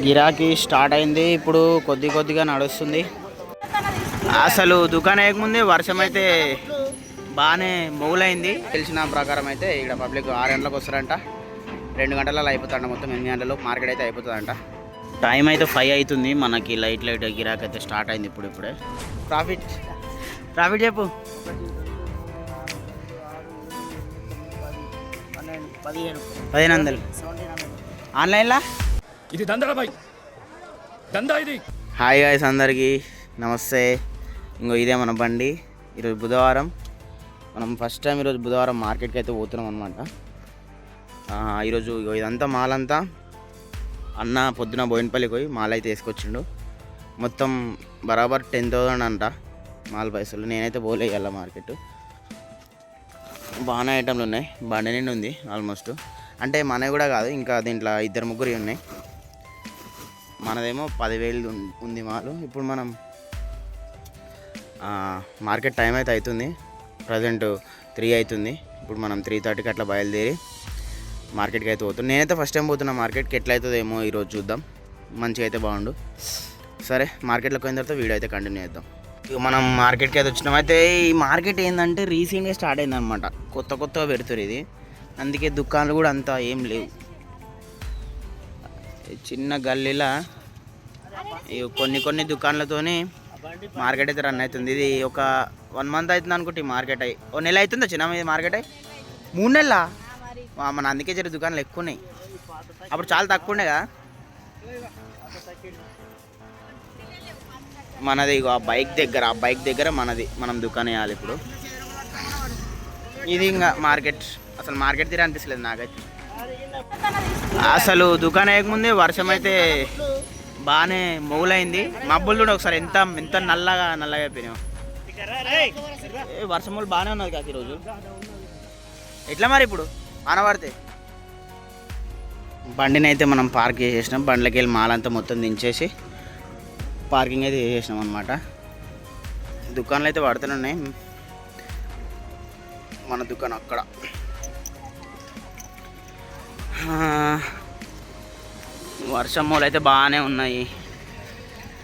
గిరాకీ స్టార్ట్ అయింది. ఇప్పుడు కొద్దిగా నడుస్తుంది. అసలు దుకాణం వేయకముందే వర్షం అయితే బాగానే మొగులైంది. తెలిసిన ప్రకారం అయితే ఇక్కడ పబ్లిక్ 6 గంటలకు వస్తారంట. 2 గంటలలో అయిపోతాడంట. మొత్తం 8 గంటలు మార్కెట్ అయితే అయిపోతుందంట. టైం అయితే 5 అవుతుంది. మనకి లైట్ గిరాకీ అయితే స్టార్ట్ అయింది. ఇప్పుడే ప్రాఫిట్ చెప్పు. 1500 ఆన్లైన్లా ఇది దందా ఇది. హాయ్ గాయ్స్, అందరికీ నమస్తే. ఇంకో ఇదే మన బండి. ఈరోజు బుధవారం. మనం ఫస్ట్ టైం ఈరోజు బుధవారం మార్కెట్కి అయితే పోతున్నాం అనమాట. ఈరోజు ఇదంతా మాల్ అంతా అన్న పొద్దున బోయినపల్లికి పోయి మాల్ అయితే వేసుకొచ్చిండు. మొత్తం బరాబర్ 10,000 అంట మాల్ పైసలు. నేనైతే పోలే ఇవ్వాల మార్కెట్. బాగానే ఐటమ్లు ఉన్నాయి. బండి నిండి ఉంది ఆల్మోస్ట్. అంటే మనవి కూడా కాదు, ఇంకా దీంట్లో 2-3 ఉన్నాయి. మనదేమో 10,000 ఉంది మాలు. ఇప్పుడు మనం మార్కెట్ టైం అయితే అవుతుంది. ప్రజెంట్ 3 అవుతుంది. ఇప్పుడు మనం 3:30కి అట్లా బయలుదేరి మార్కెట్కి అయితే పోతున్నాం. నేనైతే ఫస్ట్ టైం పోతున్నా మార్కెట్కి. ఎట్లా అవుతుందేమో ఈరోజు చూద్దాం. మంచిగా అయితే బాగుండు. సరే, మార్కెట్లోకి పోయిన తర్వాత వీడియో అయితే కంటిన్యూ చేద్దాం. ఇక మనం మార్కెట్కి అయితే వచ్చినాం. అయితే ఈ మార్కెట్ ఏంటంటే రీసెంట్గా స్టార్ట్ అయిందనమాట. కొత్తగా పెడుతుంది ఇది. అందుకే దుకాణాలు కూడా అంతా ఏం లేవు. చిన్న గల్లీలా కొన్ని దుకాణాలతోని మార్కెట్ అయితే రన్ అవుతుంది. ఇది ఒక 1 మంత్ అవుతుంది అనుకుంటే మార్కెట్ అయ్యి. 1 నెల అవుతుందా చిన్న మీద మార్కెట్ అయ్యి? 3 నెలల మన అందుకే జర దుకాణాలు ఎక్కువ ఉన్నాయి. అప్పుడు చాలా తక్కువ ఉండే కదా. మనది ఆ బైక్ దగ్గర మనం దుకాణం వేయాలి ఇప్పుడు. ఇది ఇంకా మార్కెట్. అసలు మార్కెట్ తీరా అనిపిస్తలేదు నాకైతే. అసలు దుకాణం వేయకముందే వర్షం అయితే బాగానే మొగులైంది. మబ్బులు కూడా ఒకసారి ఎంత నల్లగా అయిపోయినావు. వర్షం వాళ్ళు బాగానే ఉన్నది కాక ఈరోజు. ఎట్లా మరి ఇప్పుడు ఆనబడితే? బండిని అయితే మనం పార్క్ చేసేసినాం. బండ్లకి వెళ్ళి మాలంతా మొత్తం దించేసి పార్కింగ్ అయితే చేసేసినాం అనమాట. దుకాణాలు అయితే పడుతూనే ఉన్నాయి. మన దుకాణం అక్కడ. వర్షం మూలు అయితే బాగానే ఉన్నాయి.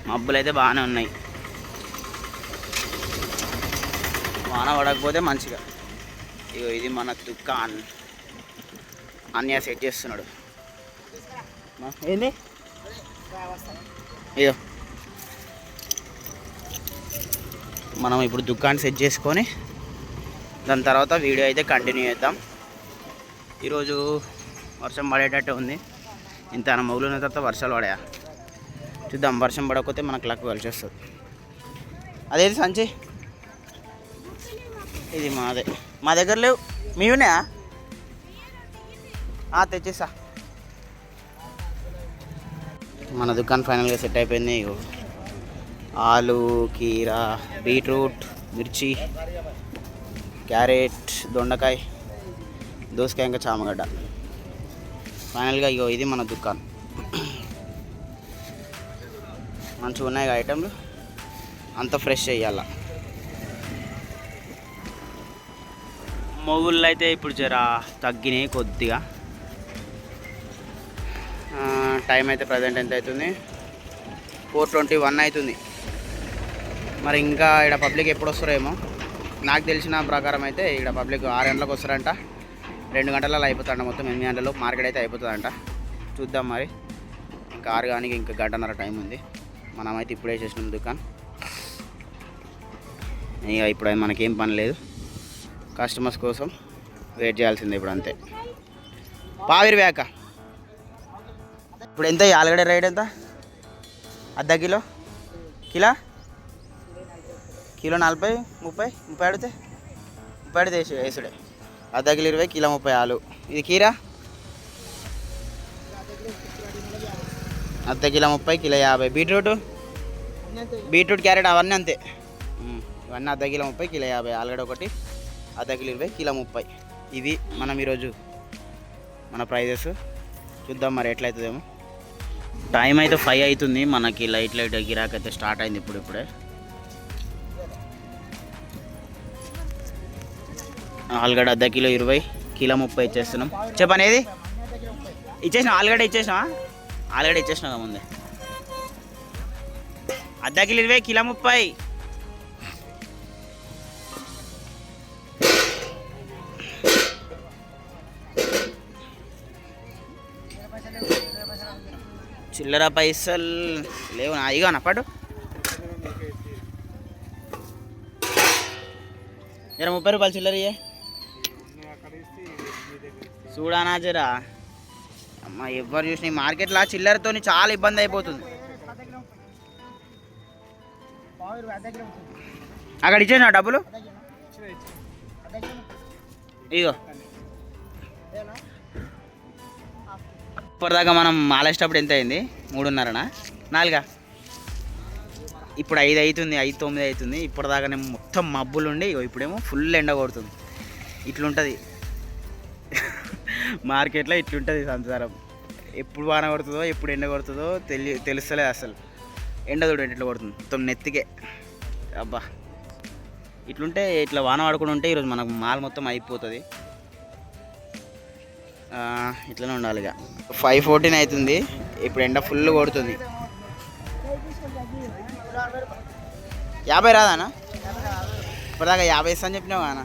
మబ్బులు అయితే బాగానే ఉన్నాయి. వాన పడకపోతే మంచిగా. ఇగో ఇది మన దుకాణం. అన్నయ్య సెట్ చేస్తున్నాడు. ఏంది ఇదో మనం ఇప్పుడు దుకాణం సెట్ చేసుకొని దాని తర్వాత వీడియో అయితే కంటిన్యూ చేద్దాం. ఈరోజు వర్షం పడేటట్టు ఉంది. ఇంత మొగులు ఉన్న తర్వాత వర్షాలు పడాయా చూద్దాం. వర్షం పడకపోతే మనకు లక్ కలిసి వస్తుంది. అదేది సంచి? ఇది మాదే. మా దగ్గర లేవు. మీవునా? తెచ్చేసా. మన దుకాణం ఫైనల్గా సెట్ అయిపోయింది. ఆలు, కీరా, బీట్రూట్, మిర్చి, క్యారెట్, దొండకాయ, దోసకాయ, ఇంకా చామగడ్డ. ఫైనల్గా ఇది మన దుకాణం. మంచిగా ఉన్నాయి ఐటమ్లు. అంత ఫ్రెష్ చేయాల. మొగుళ్ళు అయితే ఇప్పుడు జర తగ్గినాయి కొద్దిగా. టైం అయితే ప్రజెంట్ ఎంత అవుతుంది? 4:21 అవుతుంది. మరి ఇంకా ఇక్కడ పబ్లిక్ ఎప్పుడు వస్తారేమో. నాకు తెలిసిన ప్రకారం అయితే ఇక్కడ పబ్లిక్ 6 గంటలకు వస్తారంట. 2 గంటలలో అయిపోతాడంట. మొత్తం 8 గంటలు మార్కెట్ అయితే అయిపోతుందంట. చూద్దాం మరి. ఇంకా 6 కానీ ఇంకా 1:30 టైం ఉంది. మనమైతే ఇప్పుడే చేసినాం దుకాణం. ఇక ఇప్పుడు మనకేం పని లేదు. కస్టమర్స్ కోసం వెయిట్ చేయాల్సిందే ఇప్పుడు అంతే. పావిరి వేక ఇప్పుడు ఎంత? ఆలుగడ్డ రేట్ ఎంత? అర్ధ కిలో? కిలో 40, 30 అడితే 30 అడితే వేసుడే. అర్ధ కిలో 20, కిలో 30 ఆలు. ఇది కీరా అర్ధ కిలో 30, కిలో 50. బీట్రూట్, క్యారెట్ అవన్నీ అంతే. ఇవన్నీ అర్ధ కిలో 30, కిలో 50. ఆలుగడ్డ ఒకటి అర్ధ కిలో 20, కిలో 30. ఇవి మనం ఈరోజు మన ప్రైజెస్. చూద్దాం మరి ఎట్లయితుందేమో. టైం అయితే 5 అవుతుంది. మనకి లైట్ గిరాకీ అయితే స్టార్ట్ అయింది ఇప్పుడే. ఆలుగడ్డ అర్ధ కిలో 20, కిలో 30 ఇచ్చేస్తున్నాం. చెప్పనేది ఇచ్చేసినా? ఆలుగడ్డ ఇచ్చేసినా? ఆలుగడ్డ ఇచ్చేసినా ముందే. అర్ధ కిలో 20, కిలో 30. చిల్లర పైసలు లేవు నా, ఇగో నా పట్టు. జర 30 రూపాయలు చిల్లర ఇయ్యే చూడానా జరా. అమ్మ ఎవరు చూసిన ఈ మార్కెట్లో చిల్లరతో చాలా ఇబ్బంది అయిపోతుంది. అక్కడ ఇచ్చేసిన డబ్బులు ఇగో. ఇప్పటిదాకా మనం మాలేసేటప్పుడు ఎంత అయింది? 3:30నా 4? ఇప్పుడు 5 అవుతుంది, 5:09 అవుతుంది. ఇప్పటిదాకా నేను మొత్తం మబ్బులు ఉండి ఇప్పుడేమో ఫుల్ ఎండ కొడుతుంది. ఇట్లుంటుంది మార్కెట్లో, ఇట్లుంటుంది సంసారం. ఎప్పుడు వాన కొడుతుందో ఎప్పుడు ఎండ కొడుతుందో తెలుస్తలేదు అసలు. ఎండ చూడండి ఎట్లా కొడుతుంది మొత్తం నెత్తికే. అబ్బా ఇట్లుంటే, ఇట్లా వాన పడుకుని ఉంటే ఈరోజు మనకు మాల్ మొత్తం అయిపోతుంది. ఇట్లనే ఉండాలి. ఇక 5:14 అవుతుంది. ఇప్పుడు ఎండ ఫుల్ కొడుతుంది. 50 రాదానా? ఇప్పటిదాకా 50 ఇస్తా అని చెప్పినావు అన్న.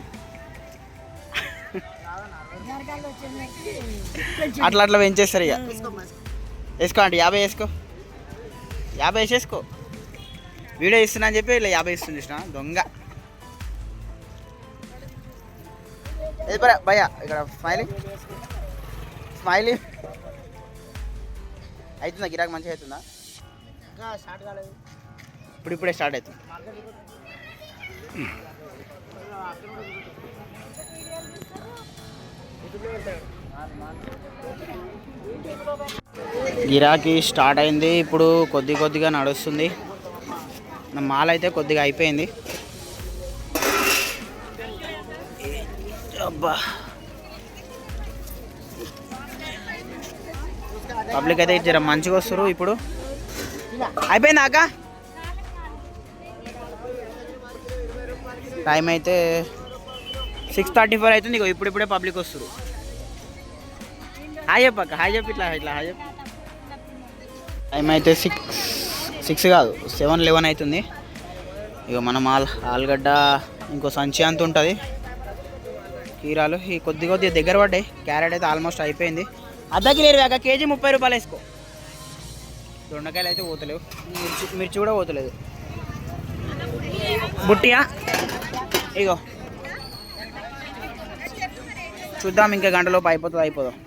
అట్లా అట్లా పెంచేస్తారు ఇక. వేసుకో అంటే 50 వేసుకో, 50 వేసేసుకో. వీడియో ఇస్తున్నా అని చెప్పి ఇలా 50 ఇస్తుంది చూసిన దొంగ. భయ్యా ఇక్కడ స్మైలీ అవుతుందా? గిరాక్ మంచిగా అవుతుందా? ఇప్పుడే స్టార్ట్ అవుతుంది. గిరాకీ స్టార్ట్ అయింది. ఇప్పుడు కొద్దిగా నడుస్తుంది. మాల్ అయితే కొద్దిగా అయిపోయింది. అబ్బా పబ్లిక్ అయితే జర మంచిగా వస్తారు. ఇప్పుడు అయిపోయింది అక్క. టైం అయితే 6:34 అవుతుంది. ఇక ఇప్పుడే పబ్లిక్ వస్తారు. హాయ్ చెప్పక్క, హాయ్ చెప్పి ఇట్లా హాయ్ చెప్పి. టైం అయితే 6 కాదు 7:11 అవుతుంది. ఇక మనం ఆలుగడ్డ ఇంకో సంచి అంత ఉంటుంది. కీరాలు ఈ కొద్దిగా దగ్గర పడ్డాయి. క్యారెట్ అయితే ఆల్మోస్ట్ అయిపోయింది. అర్ధ కిలో 20, కేజీ 30 రూపాయలు వేసుకో. దొండకాయలు అయితే పోతలేవు, మిర్చి కూడా పోతలేదు. బుట్టియా ఇగో చూద్దాం, ఇంకా గంటలోపు అయిపోదాం.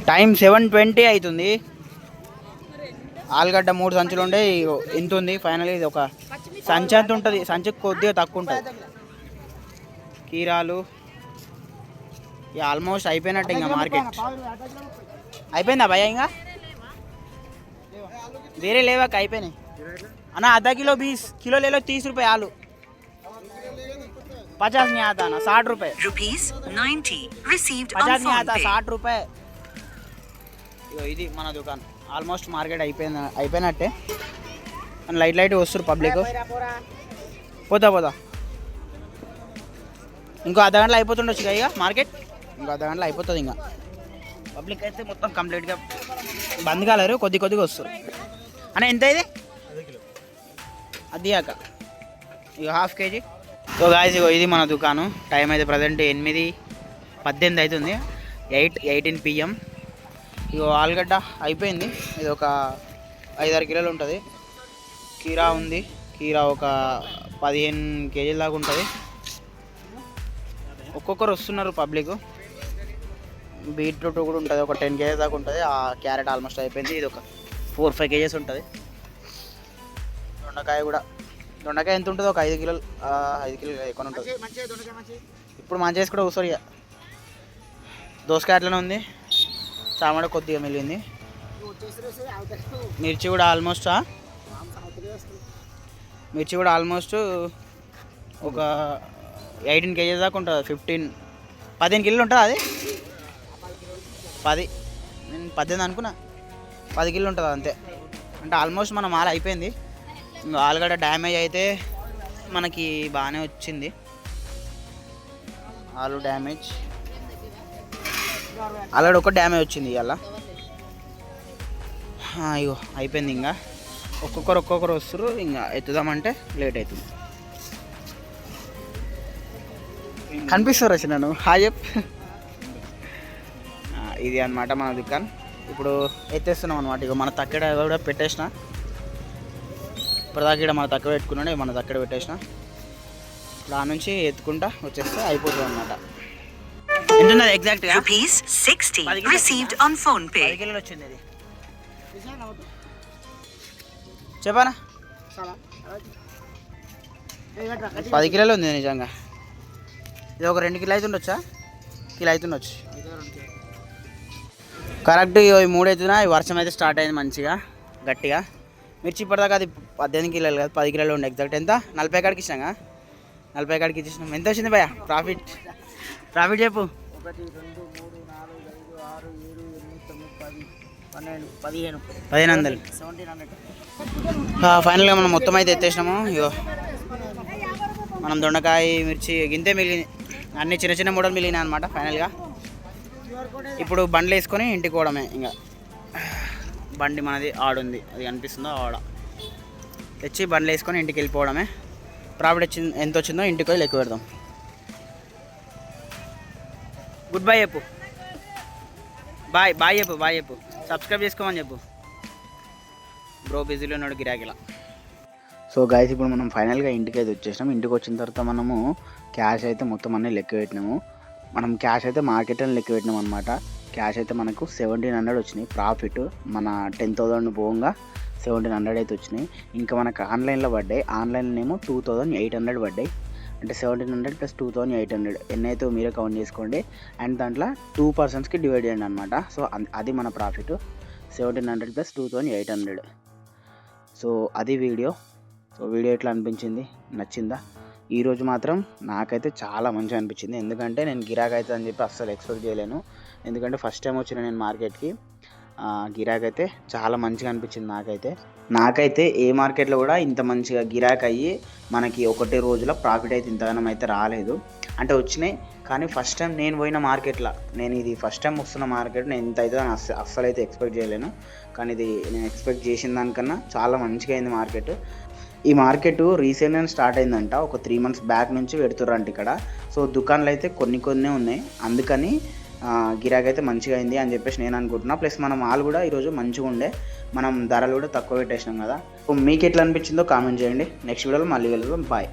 టైం 7:20 అవుతుంది. ఆలుగడ్డ 3 సంచులు ఉండే ఇంత ఉంది. ఫైనల్ ఇది ఒక సంచి అంత ఉంటుంది. సంచికి కొద్దిగా తక్కువ ఉంటుంది. కీరాలు ఇక ఆల్మోస్ట్ అయిపోయినట్టు. ఇంకా మార్కెట్ అయిపోయిందా భయ్యా? ఇంకా వేరే లేవాక అయిపోయినాయి అన్న. आधा किलो 20, किलो ले लो 30 रुपये आलू. 50 नहीं आता ना, 60 रुपये. ₹90 received 50 नहीं आता, 60 रुपये. ఇది మన దుకాణం. ఆల్మోస్ట్ మార్కెట్ అయిపోయినట్టే. లైట్ వస్తారు పబ్లిక్. పోతా ఇంకో అర్ధ గంటలో అయిపోతుండొచ్చు ఇక మార్కెట్. ఇంకో అర్ధ గంటలో అయిపోతుంది. ఇంకా పబ్లిక్ అయితే మొత్తం కంప్లీట్గా బంద్ కాలేరు, కొద్దిగా వస్తారు. అన్న ఎంత ఇది? అది అక్క ఇక ½ కేజీ. సో గాయస్ ఇగో ఇది మన దుకాణం. టైం అయితే ప్రజెంట్ 8:18 అవుతుంది. 8:18 PM. ఇగో ఆలుగడ్డ అయిపోయింది. ఇది ఒక 5-6 కిలోలు ఉంటుంది. కీరా ఉంది. కీరా ఒక 15 కేజీల దాకా ఉంటుంది. ఒక్కొక్కరు వస్తున్నారు పబ్లిక్. బీట్రూట్ కూడా ఉంటుంది, ఒక 10 కేజీస్ దాకా ఉంటుంది. ఆ క్యారెట్ ఆల్మోస్ట్ అయిపోయింది. ఇది ఒక 4-5 కేజీస్ ఉంటుంది. దొండకాయ ఎంత ఉంటుంది? ఒక 5 కిలోలు, 5 కిలోలు ఎక్కువ ఉంటుంది. ఇప్పుడు మంచిగా కూడా కూర్చోరు. ఇక దోసకాయ అట్లనే ఉంది. చామడ కొద్దిగా మిగిలింది. మిర్చి కూడా ఆల్మోస్ట్ ఒక 18 కేజీస్ దాకా ఉంటుంది. 15 కిలోలు ఉంటుంది. అది 10, నేను 18 అనుకున్నా. 10 కిలోలు ఉంటుంది అంతే. అంటే ఆల్మోస్ట్ మన మాల అయిపోయింది. ఇంకా ఆలుగడ్డ డ్యామేజ్ అయితే మనకి బాగానే వచ్చింది. ఆలు డ్యామేజ్, ఆలుగడ్డ ఒక డ్యామేజ్ వచ్చింది ఇవాళ. ఇగో అయిపోయింది. ఇంకా ఒక్కొక్కరు వస్తారు. ఇంకా ఎత్తుదామంటే లేట్ అవుతుంది. కనిపిస్తారు వచ్చి నన్ను హాయ్ చెప్. ఇది అనమాట మన దుకాణం. ఇప్పుడు ఎత్తేస్తున్నాం అనమాట. ఇక మన తక్కడ కూడా పెట్టేసిన. ఇప్పటిదాకా ఇక్కడ మన తక్కువ పెట్టుకున్నాను, మన తక్కడ పెట్టేసిన. దాని నుంచి ఎత్తుకుంటా వచ్చేస్తే అయిపోతుంది అనమాట. ఎంత ఎగ్జాక్ట్గా ₹60 received on phone pay. 10 కిలోలు వచ్చింది. అది చెప్పానా 10 కిలోలు ఉంది నిజంగా. ఇది ఒక 2 కిలో అవుతుండొచ్చా, కిలో అవుతుండొచ్చు కరెక్ట్. ఈ 3 అవుతున్నా. ఈ వర్షం అయితే స్టార్ట్ అయింది మంచిగా గట్టిగా. మిర్చి ఇప్పటిదాకా అది 18 కిలోలు కాదు 10 కిలోలు ఉండే. ఎగ్జాక్ట్ ఎంత 40 కాడికి ఇచ్చినాగా. 40 కాడికి ఇచ్చేసినాం. ఎంత వచ్చింది భయ్యా ప్రాఫిట్ చెప్పు. 1 2 3 4 5 6 7 8 9 10 1100 ఫైనల్గా మనం మొత్తం అయితే ఎత్తేసినాము. ఇగో మనం దొండకాయ మిర్చి గింతే మిగిలింది. అన్ని చిన్న చిన్న మూడలు మిగిలినాయి అనమాట. ఫైనల్గా ఇప్పుడు బండ్లు వేసుకొని ఇంటికి పోవడమే. ఇంకా బండి మనది ఆడుంది, అది కనిపిస్తుందో ఆడ తెచ్చి బండ్లు వేసుకొని ఇంటికి వెళ్ళిపోవడమే. ప్రాఫిట్ వచ్చింది ఎంత వచ్చిందో ఇంటికి పోయి లెక్క పెడదాం. గుడ్ బై చెప్పు. బాయ్ చెప్పు. సబ్స్క్రైబ్ చేసుకోమని చెప్పు. బ్రో బిజీలో ఉన్నాడు గిరాకిలా. సో గైస్ ఇప్పుడు మనం ఫైనల్గా ఇంటికి అయితే వచ్చేసినాం. ఇంటికి వచ్చిన తర్వాత మనము క్యాష్ అయితే మొత్తం అన్నీ లెక్క పెట్టినాము. మనం క్యాష్ అయితే మార్కెట్లో లెక్క పెట్టినాం అనమాట. క్యాష్ అయితే మనకు 1700 వచ్చినాయి ప్రాఫిట్. మన 10,000 పోగా 1700 అయితే వచ్చినాయి. ఇంకా మనకు ఆన్లైన్లో పడ్డాయి. ఆన్లైన్లో 2800 పడ్డాయి. అంటే 1700 + 2800 ఎన్నైతే మీరే కౌంట్ చేసుకోండి. అండ్ దాంట్లో 2%కి డివైడ్ చేయండి అనమాట. సో అది మన ప్రాఫిట్ 1700 + 2800. సో అది వీడియో. సో వీడియో ఎట్లా అనిపించింది, నచ్చిందా? ఈరోజు మాత్రం నాకైతే చాలా మంచిగా అనిపించింది. ఎందుకంటే నేను గిరాక్ అవుతుంది అని చెప్పి అస్సలు ఎక్స్పెక్ట్ చేయలేను. ఎందుకంటే ఫస్ట్ టైం వచ్చిన నేను మార్కెట్కి. గిరాక్ అయితే చాలా మంచిగా అనిపించింది నాకైతే ఏ మార్కెట్లో కూడా ఇంత మంచిగా గిరాక్ అయ్యి మనకి ఒకటే రోజులో ప్రాఫిట్ అయితే ఇంతగానం అయితే రాలేదు. అంటే వచ్చినాయి కానీ ఫస్ట్ టైం నేను పోయిన మార్కెట్లో, నేను ఇది ఫస్ట్ టైం వస్తున్న మార్కెట్, నేను ఇంత అయితే అస్సలు అయితే ఎక్స్పెక్ట్ చేయలేను. కానీ ఇది నేను ఎక్స్పెక్ట్ చేసిన దానికన్నా చాలా మంచిగా అయింది మార్కెట్. ఈ మార్కెట్ రీసెంట్గా స్టార్ట్ అయిందంట. ఒక 3 months బ్యాక్ నుంచి పెడుతుర్రంట ఇక్కడ. సో దుకాణాలు అయితే కొన్ని ఉన్నాయి. అందుకని గిరాకీ అయితే మంచిగా అయింది అని చెప్పేసి నేను అనుకుంటున్నా. ప్లస్ మన మాల్ కూడా ఈరోజు మంచిగా ఉండే, మనం ధరలు కూడా తక్కువ పెట్టేసినాం కదా. మీకు ఎట్లా అనిపించిందో కామెంట్ చేయండి. నెక్స్ట్ వీడియోలో మళ్ళీ వెళ్దాం. బాయ్.